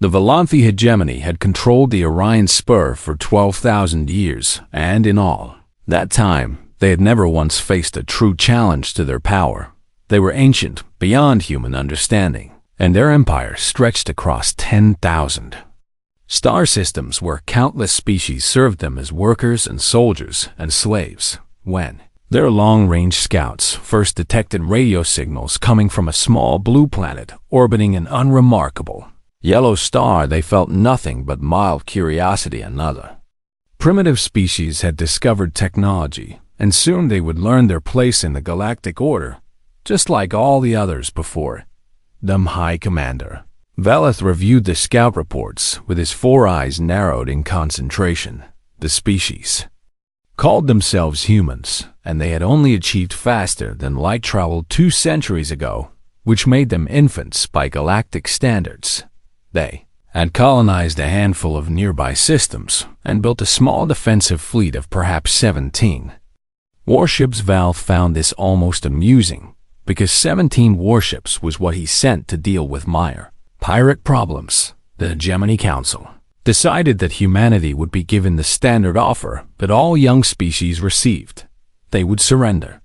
The Volanthi hegemony had controlled the Orion Spur for 12,000 years, and in all that time, they had never once faced a true challenge to their power. They were ancient, beyond human understanding, and their empire stretched across 10,000 star systems where countless species served them as workers and soldiers and slaves. When their long-range scouts first detected radio signals coming from a small blue planet orbiting an unremarkable yellow star, they felt nothing but mild curiosity. Another primitive species had discovered technology, and soon they would learn their place in the galactic order, just like all the others before them. High Commander Veleth reviewed the scout reports with his 4 eyes narrowed in concentration. The species called themselves humans, and they had only achieved faster than light travel 2 centuries ago, which made them infants by galactic standards. They had colonized a handful of nearby systems and built a small defensive fleet of perhaps 17 warships. Val found this almost amusing, because 17 warships was what he sent to deal with minor pirate problems. The Hegemony Council decided that humanity would be given the standard offer that all young species received. They would surrender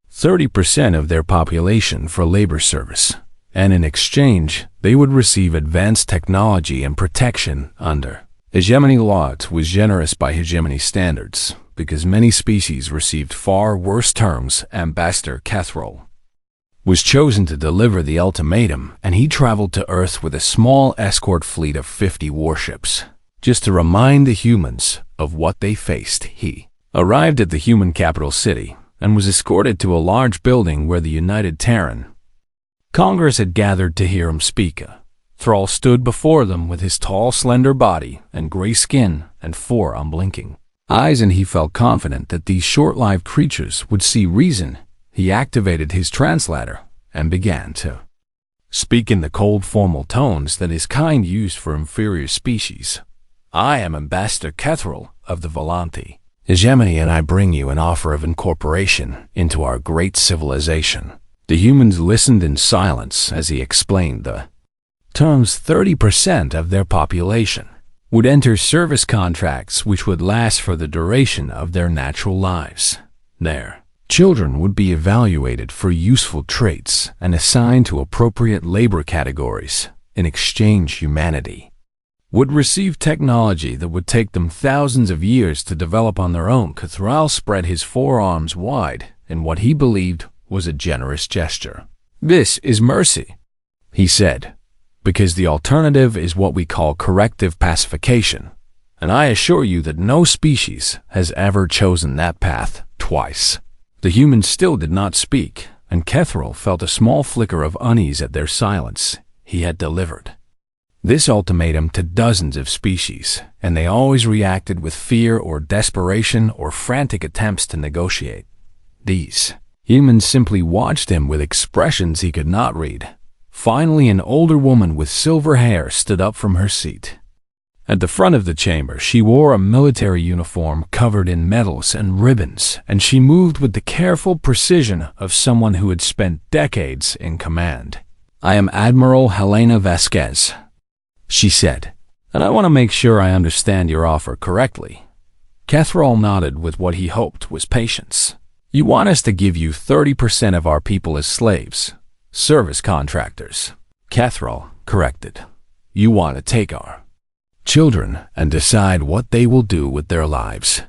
30% of their population for labor service, and in exchange, they would receive advanced technology and protection under hegemony law. It was generous by hegemony standards, because many species received far worse terms. Ambassador Kethrol was chosen to deliver the ultimatum, and he traveled to Earth with a small escort fleet of 50 warships, just to remind the humans of what they faced. He arrived at the human capital city and was escorted to a large building where the United Terran Congress had gathered to hear him speak. Thrall stood before them with his tall, slender body and gray skin and 4 unblinking eyes, and he felt confident that these short-lived creatures would see reason. He activated his translator and began to speak in the cold, formal tones that his kind used for inferior species. I am Ambassador Kethrol of the Volanthi hegemony, and I bring you an offer of incorporation into our great civilization. The humans listened in silence as he explained the terms. 30% of their population would enter service contracts which would last for the duration of their natural lives. Their children would be evaluated for useful traits and assigned to appropriate labor categories. In exchange, humanity would receive technology that would take them thousands of years to develop on their own. Kethrol spread his 4 arms wide in what he believed was a generous gesture. This is mercy, he said, because the alternative is what we call corrective pacification, and I assure you that no species has ever chosen that path twice. The humans still did not speak, and Kethrol felt a small flicker of unease at their silence. He had delivered this ultimatum to dozens of species, and they always reacted with fear or desperation or frantic attempts to negotiate. These humans simply watched him with expressions he could not read. Finally, an older woman with silver hair stood up from her seat. At the front of the chamber, she wore a military uniform covered in medals and ribbons, and she moved with the careful precision of someone who had spent decades in command. I am Admiral Helena Vasquez, she said, and I want to make sure I understand your offer correctly. Kethrol nodded with what he hoped was patience. You want us to give you 30% of our people as slaves, service contractors. Kethrol corrected. You want to take our children and decide what they will do with their lives.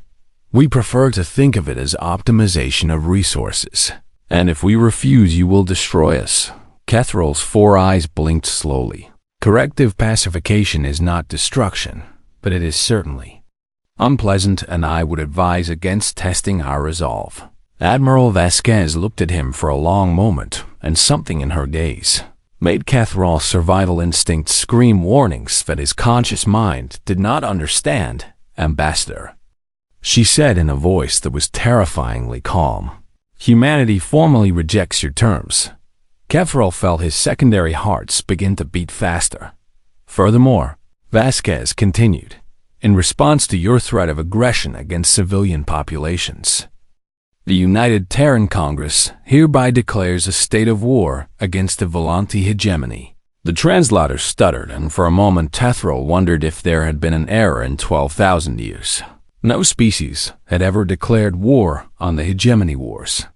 We prefer to think of it as optimization of resources, and if we refuse, you will destroy us. Kethrol's 4 eyes blinked slowly. Corrective pacification is not destruction, but it is certainly unpleasant, and I would advise against testing our resolve. Admiral Vasquez looked at him for a long moment, and something in her gaze made Kethrol's survival instincts scream warnings that his conscious mind did not understand. Ambassador, she said in a voice that was terrifyingly calm, humanity formally rejects your terms. Kethrol felt his secondary hearts begin to beat faster. Furthermore, Vasquez continued, in response to your threat of aggression against civilian populations, the United Terran Congress hereby declares a state of war against the Volanthi hegemony. The translator stuttered, and for a moment Tethril wondered if there had been an error in 12,000 years. No species had ever declared war on the hegemony wars.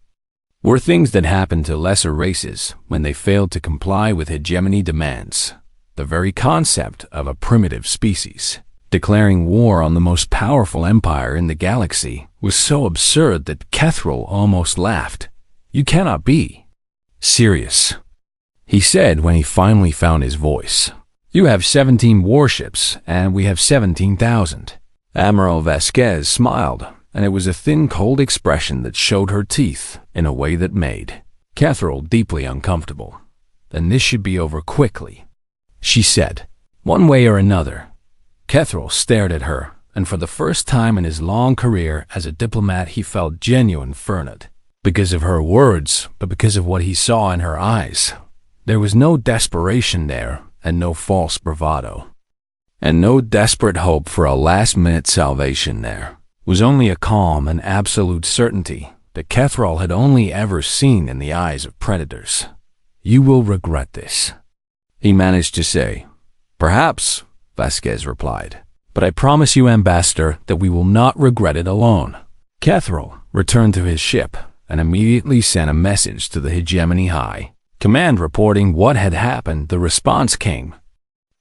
Were things that happened to lesser races when they failed to comply with hegemony demands. The very concept of a primitive species declaring war on the most powerful empire in the galaxy was so absurd that Kethril almost laughed. "You cannot be serious," he said when he finally found his voice. "You have 17 warships, and we have 17,000. Admiral Vasquez smiled, and it was a thin, cold expression that showed her teeth in a way that made Kethril deeply uncomfortable. "Then this should be over quickly," she said. "One way or another." Kethril stared at her, and for the first time in his long career as a diplomat he felt genuine furnet. Because of her words, but because of what he saw in her eyes. There was no desperation there, and no false bravado. And no desperate hope for a last-minute salvation there. It was only a calm and absolute certainty that Kethril had only ever seen in the eyes of predators. "You will regret this," he managed to say. "Perhaps," Vasquez replied. "But I promise you, Ambassador, that we will not regret it alone." Kethril returned to his ship and immediately sent a message to the Hegemony High Command reporting what had happened. The response came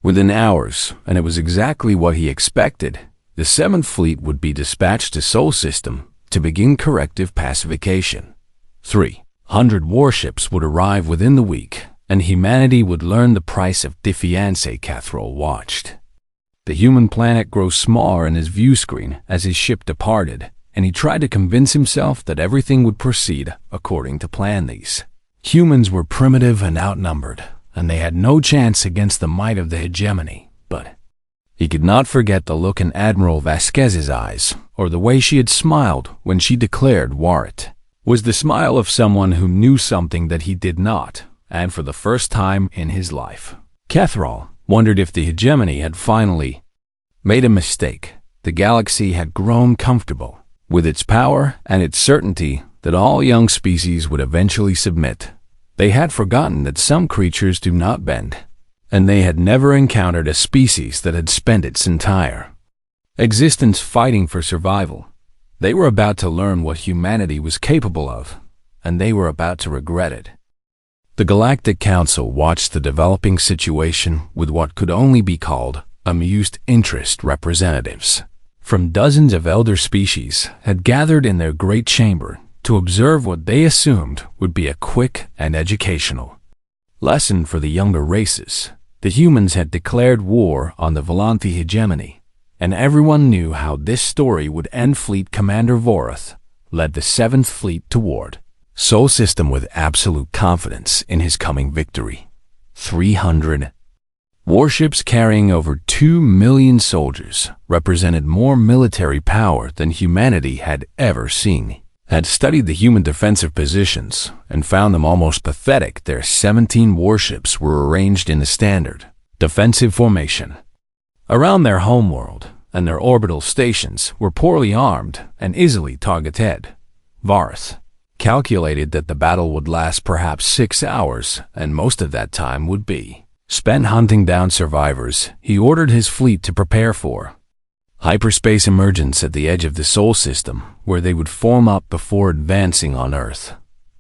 within hours, and it was exactly what he expected. The 7th Fleet would be dispatched to Sol System to begin corrective pacification. 300 warships would arrive within the week, and humanity would learn the price of defiance. Kethril watched the human planet grow smaller in his view screen as his ship departed, and he tried to convince himself that everything would proceed according to plan. These humans were primitive and outnumbered, and they had no chance against the might of the hegemony. But he could not forget the look in Admiral Vasquez's eyes, or the way she had smiled when she declared war. It was the smile of someone who knew something that he did not, and for the first time in his life. Kethril wondered if the hegemony had finally made a mistake. The galaxy had grown comfortable with its power and its certainty that all young species would eventually submit. They had forgotten that some creatures do not bend, and they had never encountered a species that had spent its entire existence fighting for survival. They were about to learn what humanity was capable of, and they were about to regret it. The Galactic Council watched the developing situation with what could only be called amused interest. Representatives from dozens of elder species had gathered in their great chamber to observe what they assumed would be a quick and educational lesson for the younger races. The humans had declared war on the Volanthi hegemony, and everyone knew how this story would end. Fleet Commander Vorath led the 7th Fleet toward Sol System with absolute confidence in his coming victory. 300 warships carrying over 2 million soldiers represented more military power than humanity had ever seen. Had studied the human defensive positions and found them almost pathetic. Their 17 warships were arranged in the standard defensive formation around their homeworld, and their orbital stations were poorly armed and easily targeted. Vorath calculated that the battle would last perhaps 6 hours, and most of that time would be spent hunting down survivors. He ordered his fleet to prepare for hyperspace emergence at the edge of the Sol System, where they would form up before advancing on Earth.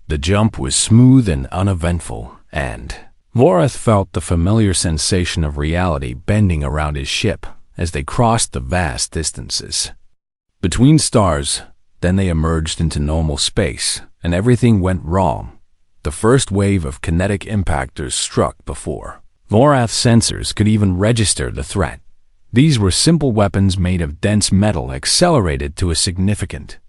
The jump was smooth and uneventful, and Vorath felt the familiar sensation of reality bending around his ship as they crossed the vast distances between stars. Then they emerged into normal space, and everything went wrong. The first wave of kinetic impactors struck before Vorath's sensors could even register the threat. These were simple weapons made of dense metal accelerated to a significant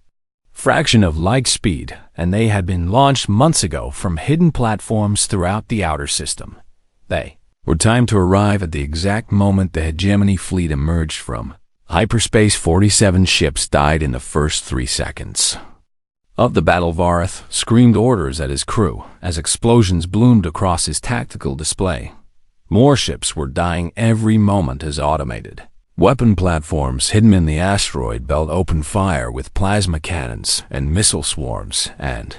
fraction of light speed, and they had been launched months ago from hidden platforms throughout the outer system. They were timed to arrive at the exact moment the hegemony fleet emerged from hyperspace. 47 ships died in the first 3 seconds of the battle. Vorath screamed orders at his crew as explosions bloomed across his tactical display. More ships were dying every moment as automated weapon platforms hidden in the asteroid belt opened fire with plasma cannons and missile swarms and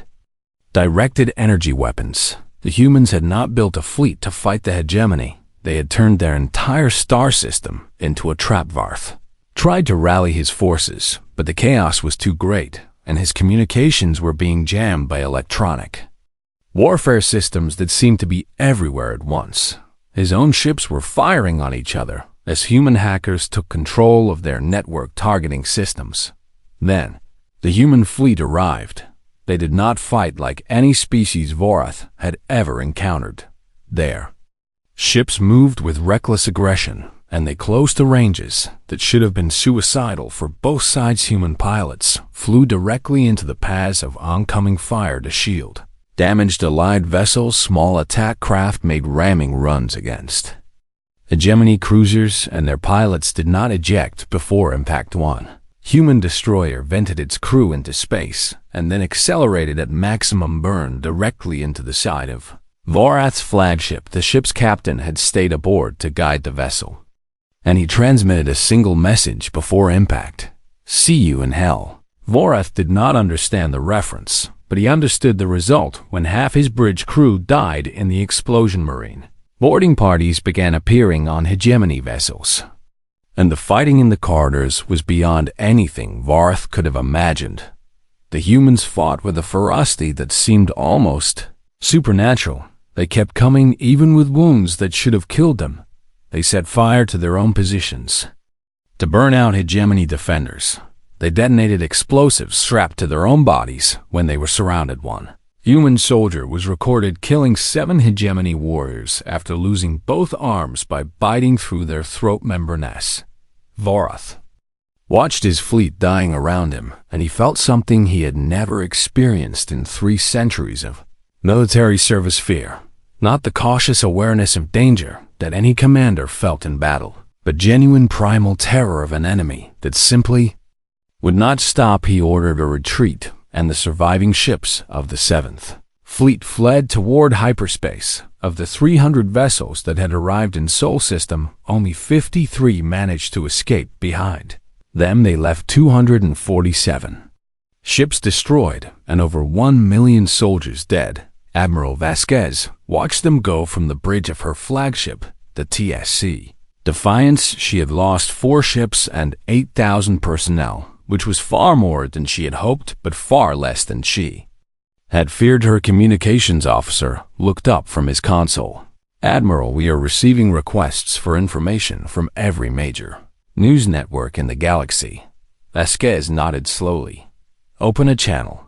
directed energy weapons. The humans had not built a fleet to fight the hegemony. They had turned their entire star system into a trap. Varth tried to rally his forces, but the chaos was too great, and his communications were being jammed by electronic warfare systems that seemed to be everywhere at once. His own ships were firing on each other as human hackers took control of their network targeting systems. Then, the human fleet arrived. They did not fight like any species Vorath had ever encountered. Their ships moved with reckless aggression, and they closed the ranges that should have been suicidal for both sides. Human pilots flew directly into the paths of oncoming fire to shield damaged Allied vessels. Small attack craft made ramming runs against hegemony cruisers, and their pilots did not eject before impact. One human destroyer vented its crew into space and then accelerated at maximum burn directly into the side of Vorath's flagship. The ship's captain had stayed aboard to guide the vessel, and he transmitted a single message before impact: "See you in hell." Vorath did not understand the reference, but he understood the result when half his bridge crew died in the explosion. Marine boarding parties began appearing on hegemony vessels, and the fighting in the corridors was beyond anything Vorath could have imagined. The humans fought with a ferocity that seemed almost supernatural. They kept coming even with wounds that should have killed them. They set fire to their own positions to burn out hegemony defenders. They detonated explosives strapped to their own bodies when they were surrounded. One human soldier was recorded killing 7 hegemony warriors after losing both arms by biting through their throat membranes. Vorath watched his fleet dying around him, and he felt something he had never experienced in 3 centuries of military service: fear. Not the cautious awareness of danger that any commander felt in battle, but genuine primal terror of an enemy that simply would not stop. He ordered a retreat, and the surviving ships of the 7th Fleet fled toward hyperspace. Of the 300 vessels that had arrived in Sol System, only 53 managed to escape behind them. They left 247 ships destroyed and over 1 million soldiers dead. Admiral Vasquez watched them go from the bridge of her flagship, the TSC Defiance. She had lost 4 ships and 8,000 personnel, which was far more than she had hoped, but far less than she had feared. Her communications officer looked up from his console. "Admiral, we are receiving requests for information from every major news network in the galaxy." Vasquez nodded slowly. "Open a channel,"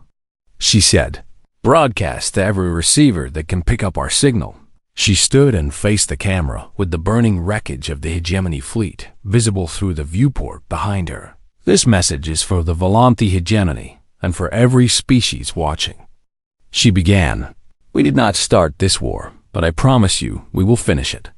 she said. "Broadcast to every receiver that can pick up our signal." She stood and faced the camera, with the burning wreckage of the hegemony fleet visible through the viewport behind her. "This message is for the Volanthi hegemony and for every species watching," she began. "We did not start this war, but I promise you we will finish it."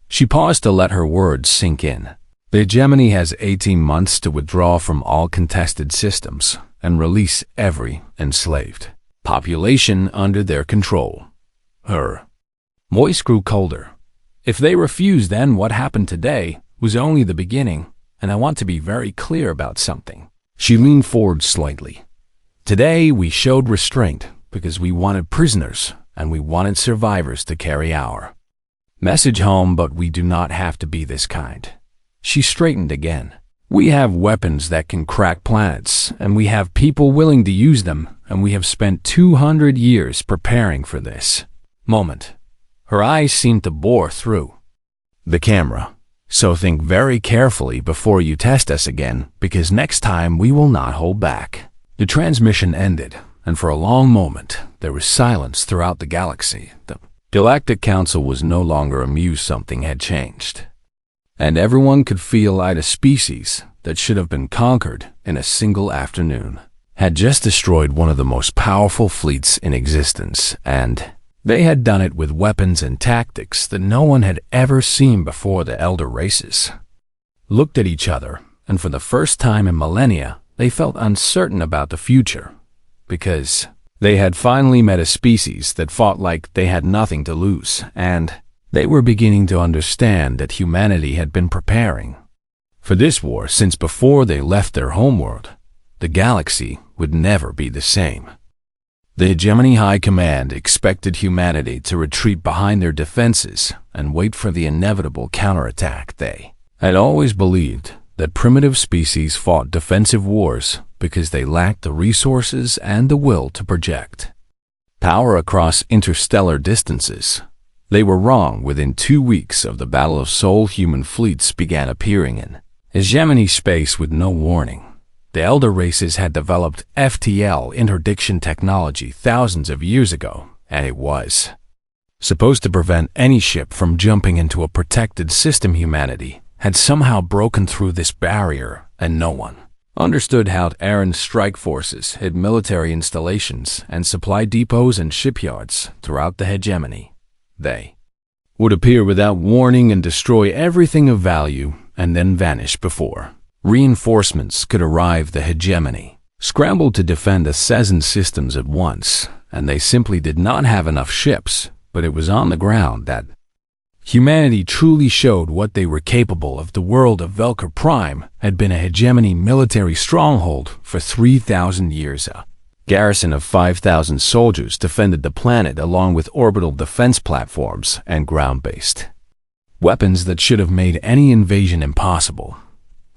She paused to let her words sink in. "The hegemony has 18 months to withdraw from all contested systems and release every enslaved population under their control." Her voice grew colder. "If they refuse, then what happened today was only the beginning, and I want to be very clear about something." She leaned forward slightly. "Today we showed restraint because we wanted prisoners and we wanted survivors to carry our message home, but we do not have to be this kind." She straightened again. "We have weapons that can crack planets, and we have people willing to use them, and we have spent 200 years preparing for this moment." Her eyes seemed to bore through the camera. "So think very carefully before you test us again, because next time we will not hold back." The transmission ended, and for a long moment there was silence throughout the galaxy. The Galactic Council was no longer amused. Something had changed, and everyone could feel that a species that should have been conquered in a single afternoon had just destroyed one of the most powerful fleets in existence, and they had done it with weapons and tactics that no one had ever seen before. The elder races looked at each other, and for the first time in millennia, they felt uncertain about the future, because they had finally met a species that fought like they had nothing to lose, and they were beginning to understand that humanity had been preparing for this war since before they left their homeworld. The galaxy would never be the same. The Hegemony High Command expected humanity to retreat behind their defenses and wait for the inevitable counterattack. They had always believed that primitive species fought defensive wars because they lacked the resources and the will to project power across interstellar distances. They were wrong. Within 2 weeks of the Battle of Seoul, human fleets began appearing in hegemony space with no warning. The elder races had developed FTL interdiction technology thousands of years ago, and it was supposed to prevent any ship from jumping into a protected system. Humanity had somehow broken through this barrier, and no one understood how. Aaron's strike forces hid military installations and supply depots and shipyards throughout the hegemony. They would appear without warning and destroy everything of value, and then vanish before reinforcements could arrive. The hegemony scrambled to defend the Sezen systems at once, and they simply did not have enough ships, but it was on the ground that humanity truly showed what they were capable of. The world of Velker Prime had been a hegemony military stronghold for 3,000 years. A garrison of 5,000 soldiers defended the planet along with orbital defense platforms and ground-based weapons that should have made any invasion impossible.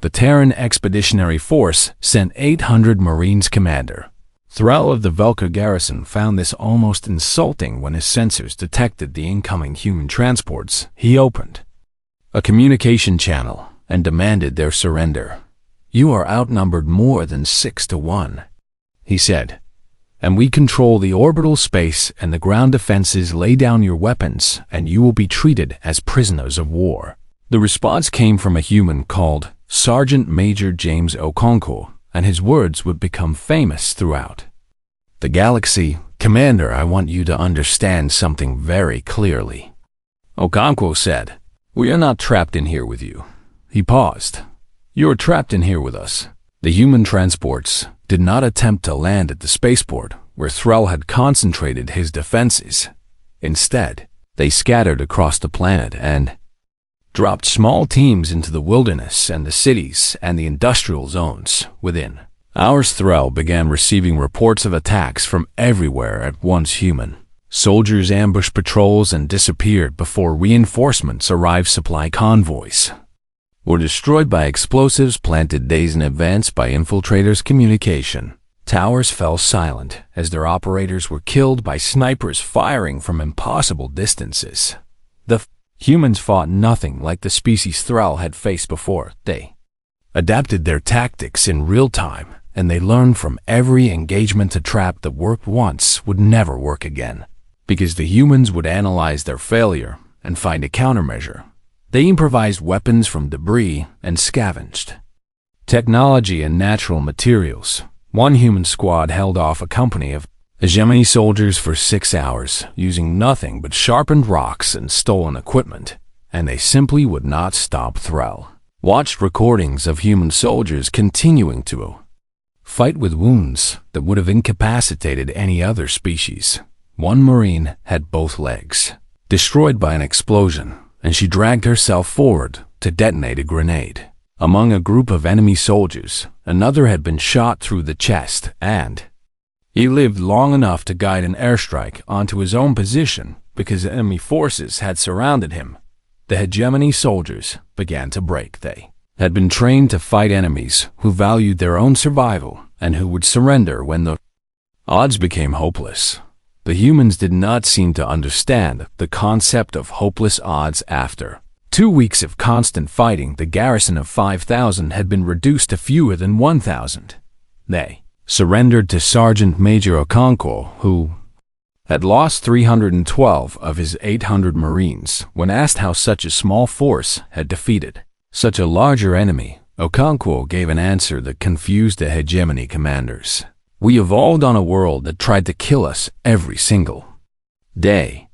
The Terran Expeditionary Force sent 800 Marines. Commander Thrall of the Velker garrison found this almost insulting when his sensors detected the incoming human transports. He opened a communication channel and demanded their surrender. "You are outnumbered more than 6 to 1, he said, "and we control the orbital space and the ground defenses. Lay down your weapons and you will be treated as prisoners of war." The response came from a human called Sergeant Major James Okonkwo, and his words would become famous throughout the galaxy. "Commander, I want you to understand something very clearly," Okonkwo said. "We are not trapped in here with you." He paused. "You are trapped in here with us." The human transports did not attempt to land at the spaceport where Thrall had concentrated his defenses. Instead, they scattered across the planet and dropped small teams into the wilderness and the cities and the industrial zones within hours. Thrall began receiving reports of attacks from everywhere at once. Human soldiers ambushed patrols and disappeared before reinforcements arrived. Supply convoys were destroyed by explosives planted days in advance by infiltrators. Communication towers fell silent as their operators were killed by snipers firing from impossible distances. The humans fought nothing like the species Thrall had faced before. They adapted their tactics in real time, and they learned from every engagement. A trap that worked once would never work again, because the humans would analyze their failure and find a countermeasure. They improvised weapons from debris and scavenged technology and natural materials. One human squad held off a company of hegemony soldiers for 6 hours, using nothing but sharpened rocks and stolen equipment, and they simply would not stop. Thrall watched recordings of human soldiers continuing to fight with wounds that would have incapacitated any other species. One Marine had both legs destroyed by an explosion, and she dragged herself forward to detonate a grenade. Among a group of enemy soldiers, another had been shot through the chest, and he lived long enough to guide an airstrike onto his own position because enemy forces had surrounded him. The hegemony soldiers began to break. They had been trained to fight enemies who valued their own survival and who would surrender when the odds became hopeless. The humans did not seem to understand the concept of hopeless odds. After 2 weeks of constant fighting, the garrison of 5,000 had been reduced to fewer than 1,000. They surrendered to Sergeant Major Okonkwo, who had lost 312 of his 800 Marines. When asked how such a small force had defeated such a larger enemy, Okonkwo gave an answer that confused the hegemony commanders. "We evolved on a world that tried to kill us every single day,"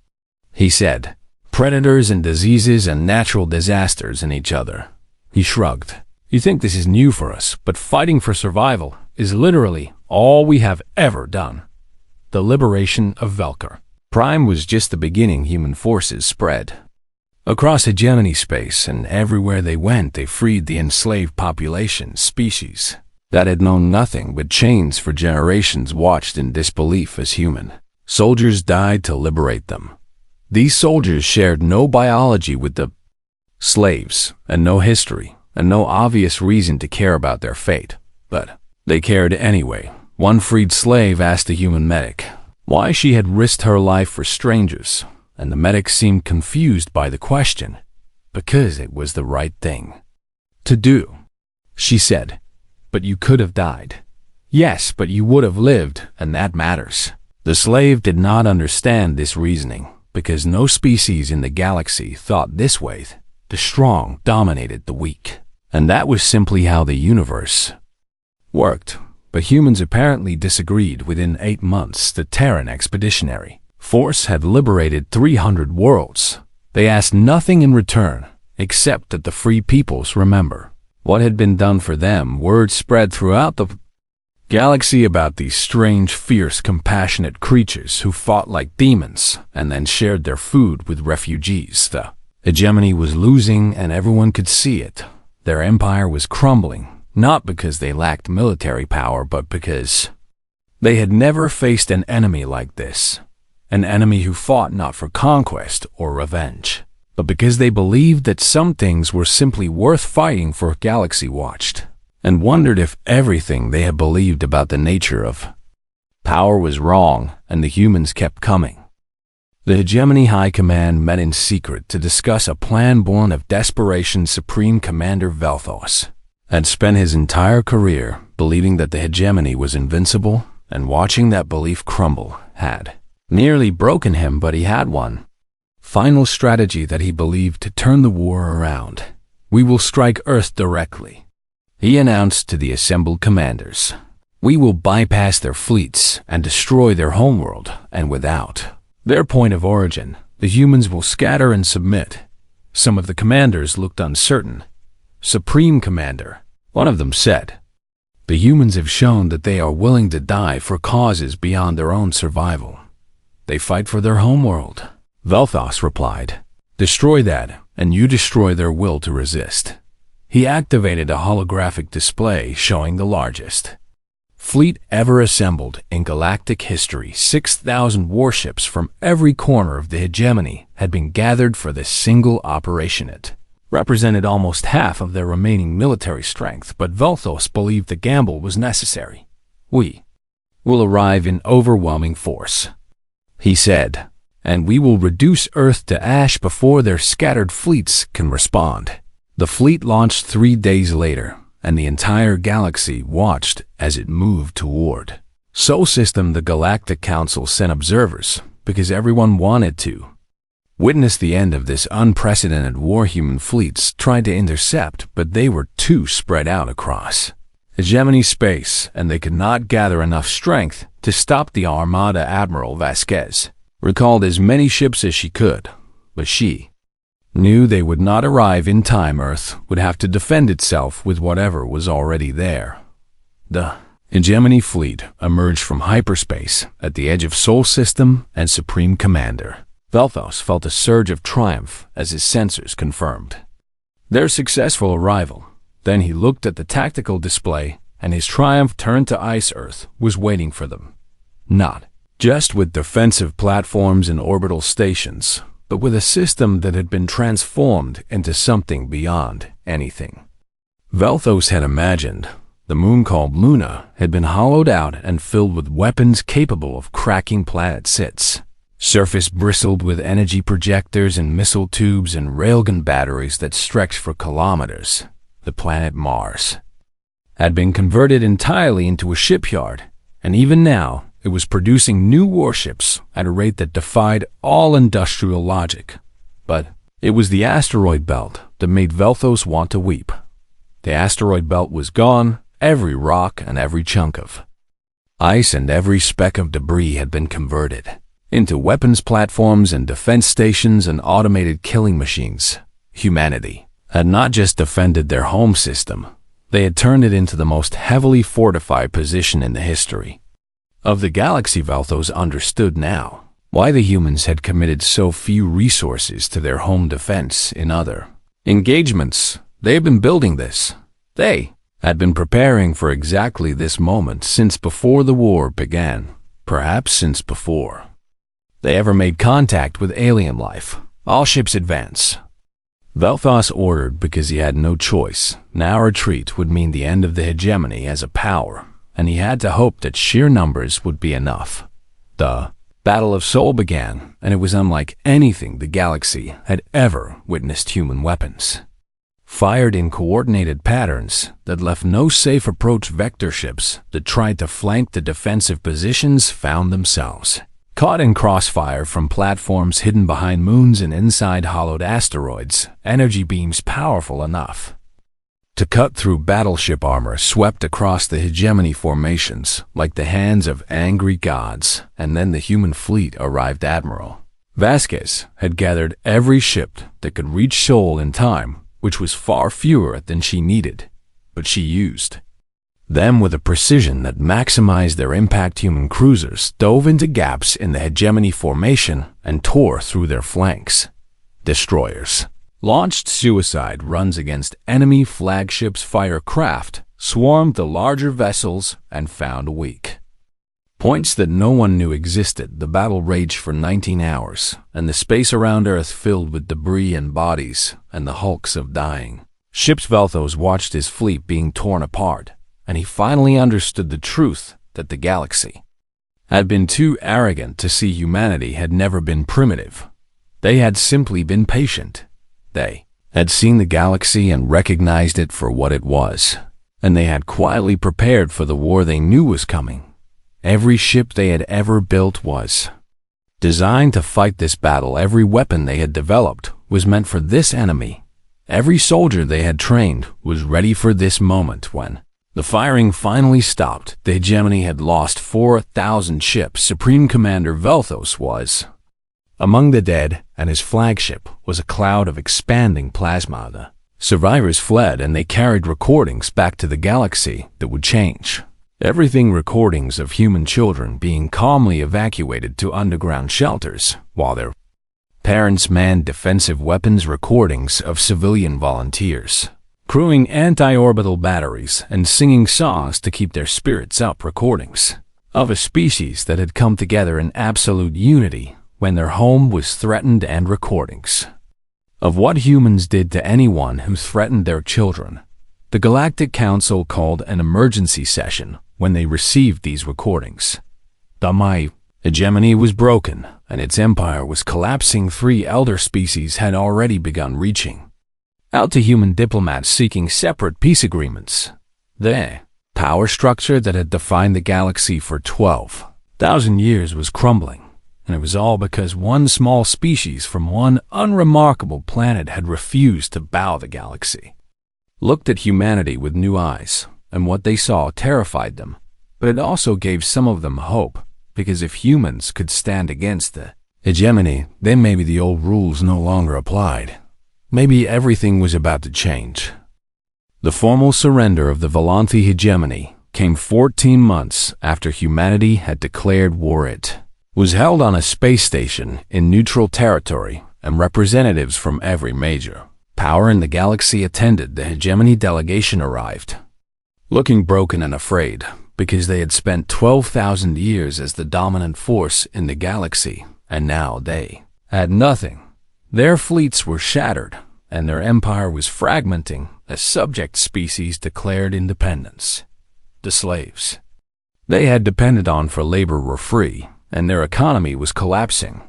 he said. "Predators and diseases and natural disasters in each other." He shrugged. "You think this is new for us, but fighting for survival is literally all we have ever done." The liberation of Velker Prime was just the beginning. Human forces spread across hegemony space, and everywhere they went, they freed the enslaved population species. that had known nothing but chains for generations watched in disbelief as human soldiers died to liberate them. These soldiers shared no biology with the slaves, and no history, and no obvious reason to care about their fate. But they cared anyway. One freed slave asked the human medic why she had risked her life for strangers, and the medic seemed confused by the question. Because it was the right thing to do, she said. But you could have died. Yes, but you would have lived, and that matters. The slave did not understand this reasoning, because no species in the galaxy thought this way. The strong dominated the weak. And that was simply how the universe worked. But humans apparently disagreed. Within 8 months, the Terran Expeditionary Force had liberated 300 worlds. They asked nothing in return, except that the free peoples remember what had been done for them. Word spread throughout the galaxy about these strange, fierce, compassionate creatures who fought like demons and then shared their food with refugees. The hegemony was losing, and everyone could see it. Their empire was crumbling, not because they lacked military power, but because they had never faced an enemy like this. An enemy who fought not for conquest or revenge, but because they believed that some things were simply worth fighting for. Galaxy watched and wondered if everything they had believed about the nature of power was wrong, and the humans kept coming. The Hegemony High Command met in secret to discuss a plan born of desperation. Supreme Commander Velthos had spent his entire career believing that the hegemony was invincible, and watching that belief crumble had nearly broken him, but he had one final strategy that he believed to turn the war around. We will strike Earth directly, he announced to the assembled commanders. We will bypass their fleets and destroy their homeworld, and without their point of origin, the humans will scatter and submit. Some of the commanders looked uncertain. Supreme Commander, one of them said, the humans have shown that they are willing to die for causes beyond their own survival. They fight for their homeworld. Velthos replied, destroy that, and you destroy their will to resist. He activated a holographic display showing the largest fleet ever assembled in galactic history. 6,000 warships from every corner of the hegemony had been gathered for this single operation. It represented almost half of their remaining military strength, but Velthos believed the gamble was necessary. We will arrive in overwhelming force, he said, and we will reduce Earth to ash before their scattered fleets can respond. The fleet launched 3 days later, and the entire galaxy watched as it moved toward Sol System. The Galactic Council sent observers because everyone wanted to witness the end of this unprecedented war. Human fleets tried to intercept, but they were too spread out across hegemony space, and they could not gather enough strength to stop the Armada. Admiral Vasquez recalled as many ships as she could, but she knew they would not arrive in time. Earth would have to defend itself with whatever was already there. The hegemony fleet emerged from hyperspace at the edge of Sol System, and Supreme Commander Velthos felt a surge of triumph as his sensors confirmed their successful arrival. Then he looked at the tactical display, and his triumph turned to ice. Earth was waiting for them, not just with defensive platforms and orbital stations, but with a system that had been transformed into something beyond anything Velthos had imagined. The moon called Luna had been hollowed out and filled with weapons capable of cracking planets. Its surface bristled with energy projectors and missile tubes and railgun batteries that stretched for kilometers. The planet Mars had been converted entirely into a shipyard, and even now it was producing new warships at a rate that defied all industrial logic. But it was the asteroid belt that made Velthos want to weep. The asteroid belt was gone. Every rock and every chunk of ice and every speck of debris had been converted into weapons platforms and defense stations and automated killing machines. Humanity had not just defended their home system, they had turned it into the most heavily fortified position in the history of the galaxy. Velthos understood now why the humans had committed so few resources to their home defense. In other engagements, they had been building this. They had been preparing for exactly this moment since before the war began, perhaps since before they ever made contact with alien life. All ships advance. Vel'Thos ordered because he had no choice. Now retreat would mean the end of the hegemony as a power, and he had to hope that sheer numbers would be enough. The Battle of Seoul began, and it was unlike anything the galaxy had ever witnessed. Human weapons fired in coordinated patterns that left no safe approach. Vector ships that tried to flank the defensive positions found themselves caught in crossfire from platforms hidden behind moons and inside hollowed asteroids. Energy beams powerful enough to cut through battleship armor swept across the hegemony formations like the hands of angry gods. And then the human fleet arrived. Admiral Vasquez had gathered every ship that could reach Seoul in time, which was far fewer than she needed, but she used them with a precision that maximized their impact. Human cruisers dove into gaps in the hegemony formation and tore through their flanks. Destroyers launched suicide runs against enemy flagships. Firecraft swarmed the larger vessels and found weak points that no one knew existed. The battle raged for 19 hours, and the space around Earth filled with debris and bodies and the hulks of dying ships. Vel'Thos watched his fleet being torn apart, and he finally understood the truth that the galaxy had been too arrogant to see humanity had never been primitive. They had simply been patient. They had seen the galaxy and recognized it for what it was, and they had quietly prepared for the war they knew was coming. Every ship they had ever built was designed to fight this battle. Every weapon they had developed was meant for this enemy. Every soldier they had trained was ready for this moment. When the firing finally stopped, the hegemony had lost 4,000 ships. Supreme Commander Vel'Thos was among the dead, and his flagship was a cloud of expanding plasma. The survivors fled, and they carried recordings back to the galaxy that would change everything. Recordings of human children being calmly evacuated to underground shelters while their parents manned defensive weapons. Recordings of civilian volunteers crewing anti-orbital batteries and singing songs to keep their spirits up. Recordings of a species that had come together in absolute unity when their home was threatened, and recordings of what humans did to anyone who threatened their children. The Galactic Council called an emergency session when they received these recordings. The hegemony was broken, and its empire was collapsing. 3 elder species had already begun reaching out to human diplomats seeking separate peace agreements. The power structure that had defined the galaxy for 12,000 years was crumbling. And it was all because one small species from one unremarkable planet had refused to bow. The galaxy looked at humanity with new eyes, and what they saw terrified them. But it also gave some of them hope, because if humans could stand against the hegemony, then maybe the old rules no longer applied. Maybe everything was about to change. The formal surrender of the Volanthi hegemony came 14 months after humanity had declared war. It was held on a space station in neutral territory, and representatives from every major power in the galaxy attended. The hegemony delegation arrived, looking broken and afraid, because they had spent 12,000 years as the dominant force in the galaxy, and now they had nothing. Their fleets were shattered, and their empire was fragmenting as subject species declared independence. The slaves they had depended on for labor were free, and their economy was collapsing.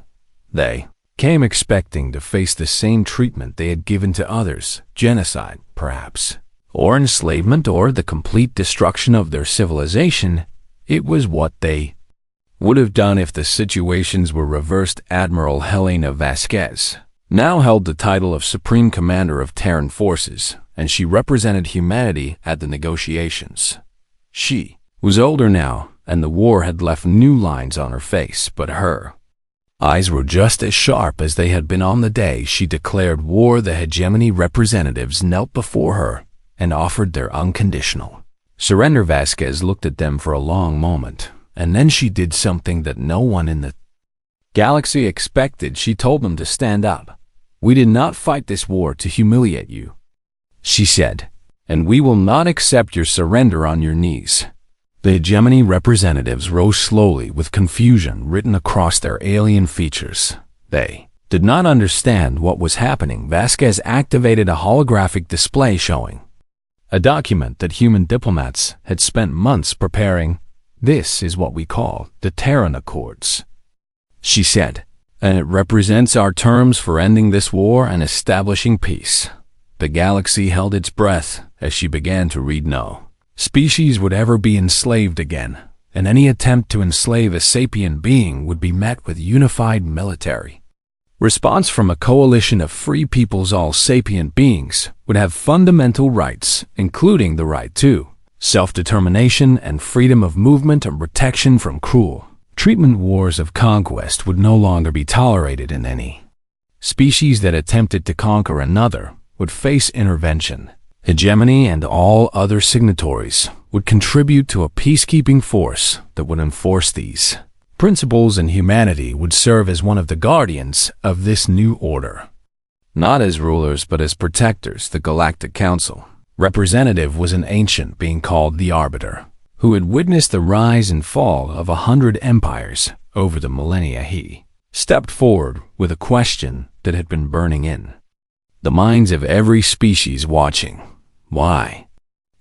They came expecting to face the same treatment they had given to others, genocide, perhaps, or enslavement, or the complete destruction of their civilization. It was what they would have done if the situations were reversed. Admiral Helena Vasquez now held the title of Supreme Commander of Terran Forces, and she represented humanity at the negotiations. She was older now, and the war had left new lines on her face, but her eyes were just as sharp as they had been on the day she declared war. The hegemony representatives knelt before her and offered their unconditional surrender. Vasquez looked at them for a long moment, and then she did something that no one in the galaxy expected. She told them to stand up. "We did not fight this war to humiliate you," she said, and we will not accept your surrender on your knees." The hegemony representatives rose slowly with confusion written across their alien features. They did not understand what was happening. Vasquez activated a holographic display showing a document that human diplomats had spent months preparing. "This is what we call the Terran Accords," she said, "and it represents our terms for ending this war and establishing peace." The galaxy held its breath as she began to read. No species would ever be enslaved again, and any attempt to enslave a sapient being would be met with unified military response from a coalition of free peoples. All sapient beings would have fundamental rights, including the right to self-determination and freedom of movement and protection from cruel treatment. Wars of conquest would no longer be tolerated, and any species that attempted to conquer another would face intervention. Hegemony and all other signatories would contribute to a peacekeeping force that would enforce these principles, and humanity would serve as one of the guardians of this new order. Not as rulers, but as protectors. The Galactic Council representative was an ancient being called the Arbiter, who had witnessed the rise and fall of 100 empires over the millennia. He stepped forward with a question that had been burning in the minds of every species watching. "Why?"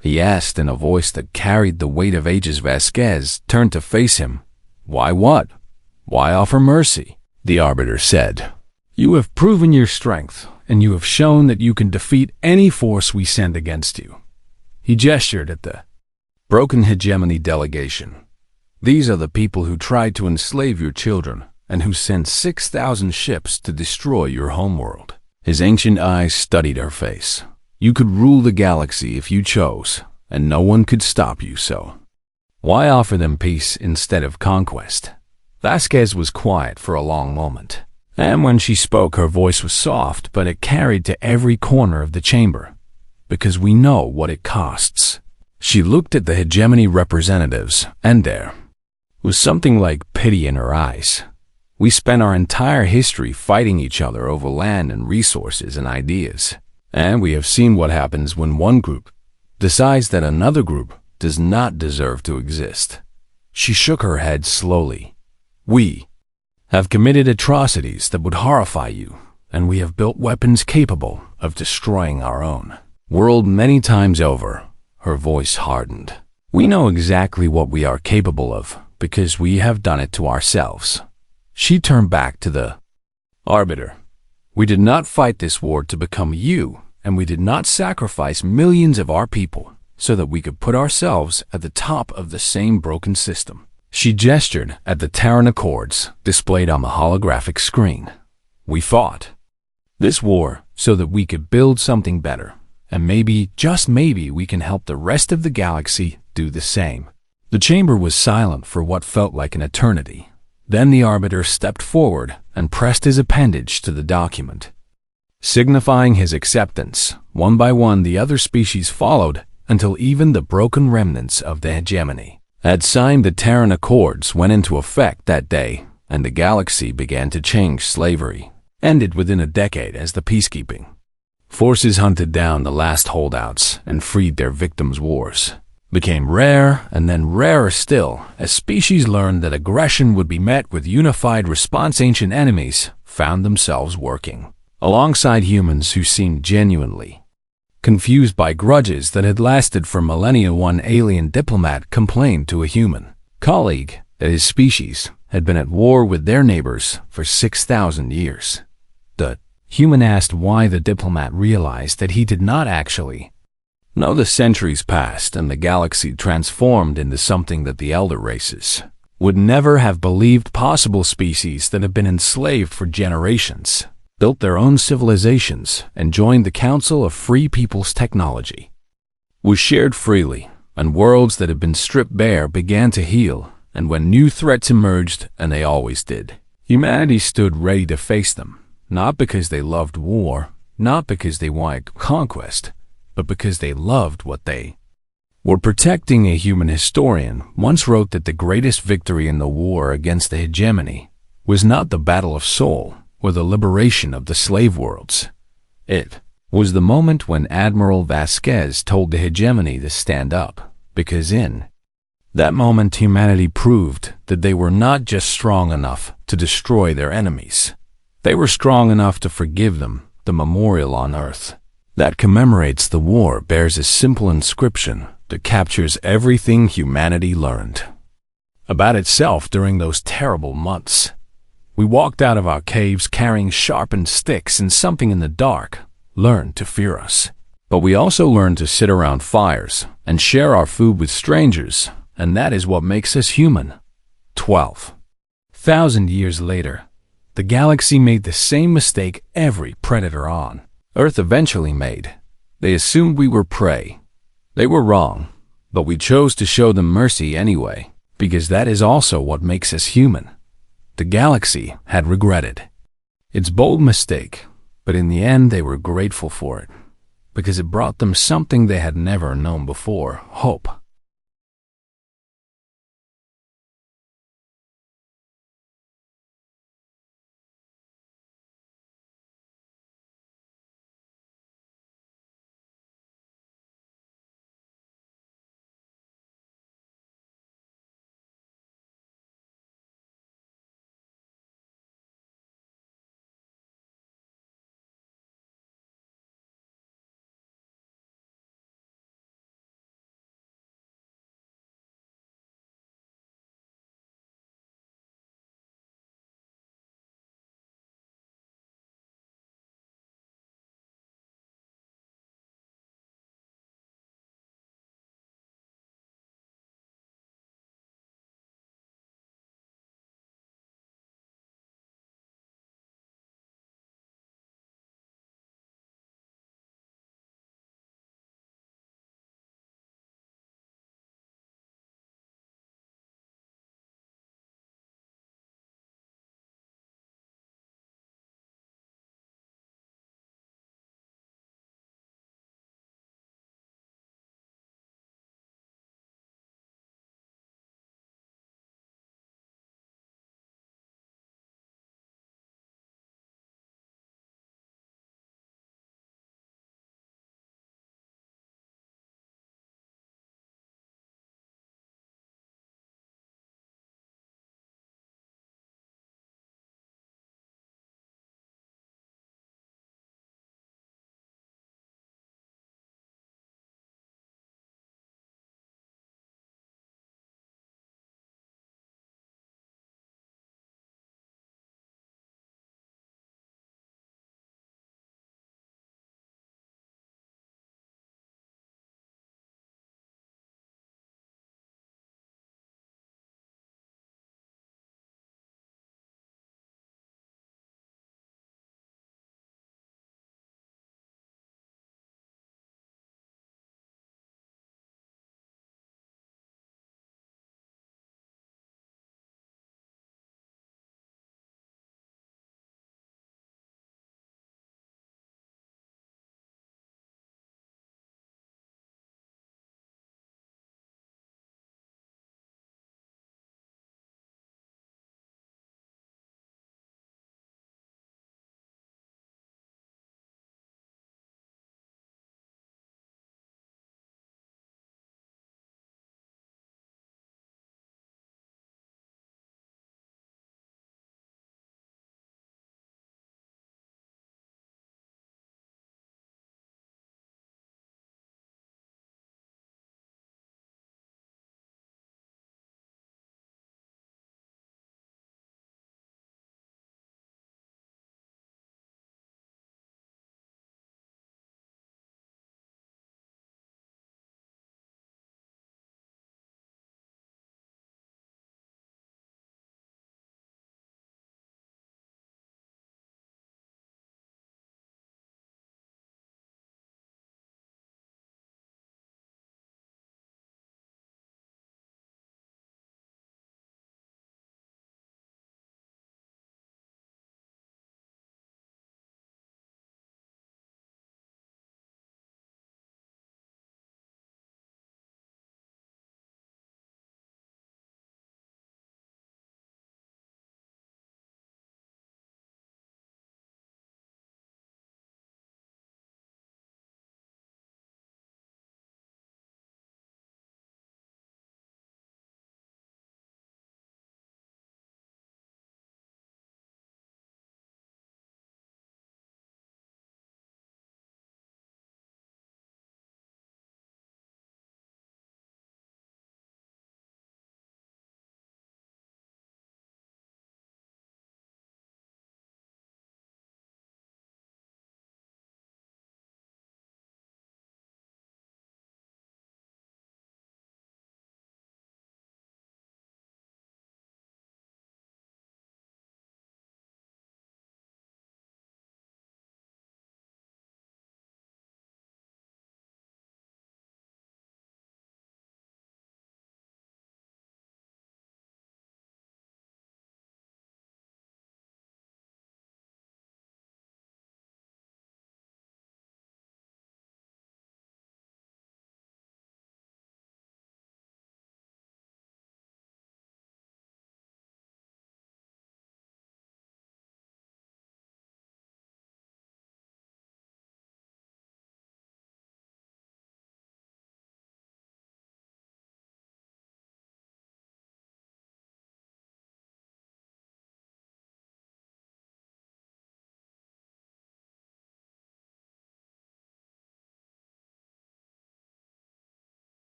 he asked in a voice that carried the weight of ages. Vasquez turned to face him. "Why what? Why offer mercy?" The Arbiter said. "You have proven your strength, and you have shown that you can defeat any force we send against you." He gestured at the broken hegemony delegation. "These are the people who tried to enslave your children and who sent 6,000 ships to destroy your homeworld." His ancient eyes studied her face. "You could rule the galaxy if you chose, and no one could stop you, so why offer them peace instead of conquest?" Vasquez was quiet for a long moment, and when she spoke her voice was soft, but it carried to every corner of the chamber. "Because we know what it costs." She looked at the hegemony representatives, and there was something like pity in her eyes. "We spent our entire history fighting each other over land and resources and ideas, and we have seen what happens when one group decides that another group does not deserve to exist." She shook her head slowly. "We have committed atrocities that would horrify you, and we have built weapons capable of destroying our own world many times over." Her voice hardened. "We know exactly what we are capable of because we have done it to ourselves." She turned back to the Arbiter. "We did not fight this war to become you, and we did not sacrifice millions of our people so that we could put ourselves at the top of the same broken system." She gestured at the Terran Accords displayed on the holographic screen. "We fought this war so that we could build something better, and maybe, just maybe, we can help the rest of the galaxy do the same." The chamber was silent for what felt like an eternity. Then the Arbiter stepped forward and pressed his appendage to the document, signifying his acceptance. One by one, the other species followed until even the broken remnants of the hegemony had signed. The Terran Accords went into effect that day, and the galaxy began to change. Slavery ended within a decade as the peacekeeping forces hunted down the last holdouts and freed their victims. Wars became rare, and then rarer still, as species learned that aggression would be met with unified response. Ancient enemies found themselves working alongside humans who seemed genuinely confused by grudges that had lasted for millennia. One alien diplomat complained to a human colleague that his species had been at war with their neighbors for 6,000 years. The human asked why. The diplomat realized that he did not actually know. The centuries passed, and the galaxy transformed into something that the elder races would never have believed possible. Species that have been enslaved for generations built their own civilizations and joined the Council of Free Peoples. Technology was shared freely, and worlds that had been stripped bare began to heal. And when new threats emerged, and they always did, humanity stood ready to face them, not because they loved war, not because they wanted conquest, but because they loved what they were protecting. A human historian once wrote that the greatest victory in the war against the hegemony was not the Battle of Seoul or the liberation of the slave worlds. It was the moment when Admiral Vasquez told the hegemony to stand up, because in that moment humanity proved that they were not just strong enough to destroy their enemies. They were strong enough to forgive them. The memorial on Earth that commemorates the war bears a simple inscription that captures everything humanity learned about itself during those terrible months. We walked out of our caves carrying sharpened sticks, and something in the dark learned to fear us. But we also learned to sit around fires and share our food with strangers, and that is what makes us human. 12,000 years later, the galaxy made the same mistake every predator on Earth eventually made. They assumed we were prey. They were wrong, but we chose to show them mercy anyway, because that is also what makes us human. The galaxy had regretted its bold mistake, but in the end they were grateful for it, because it brought them something they had never known before: hope.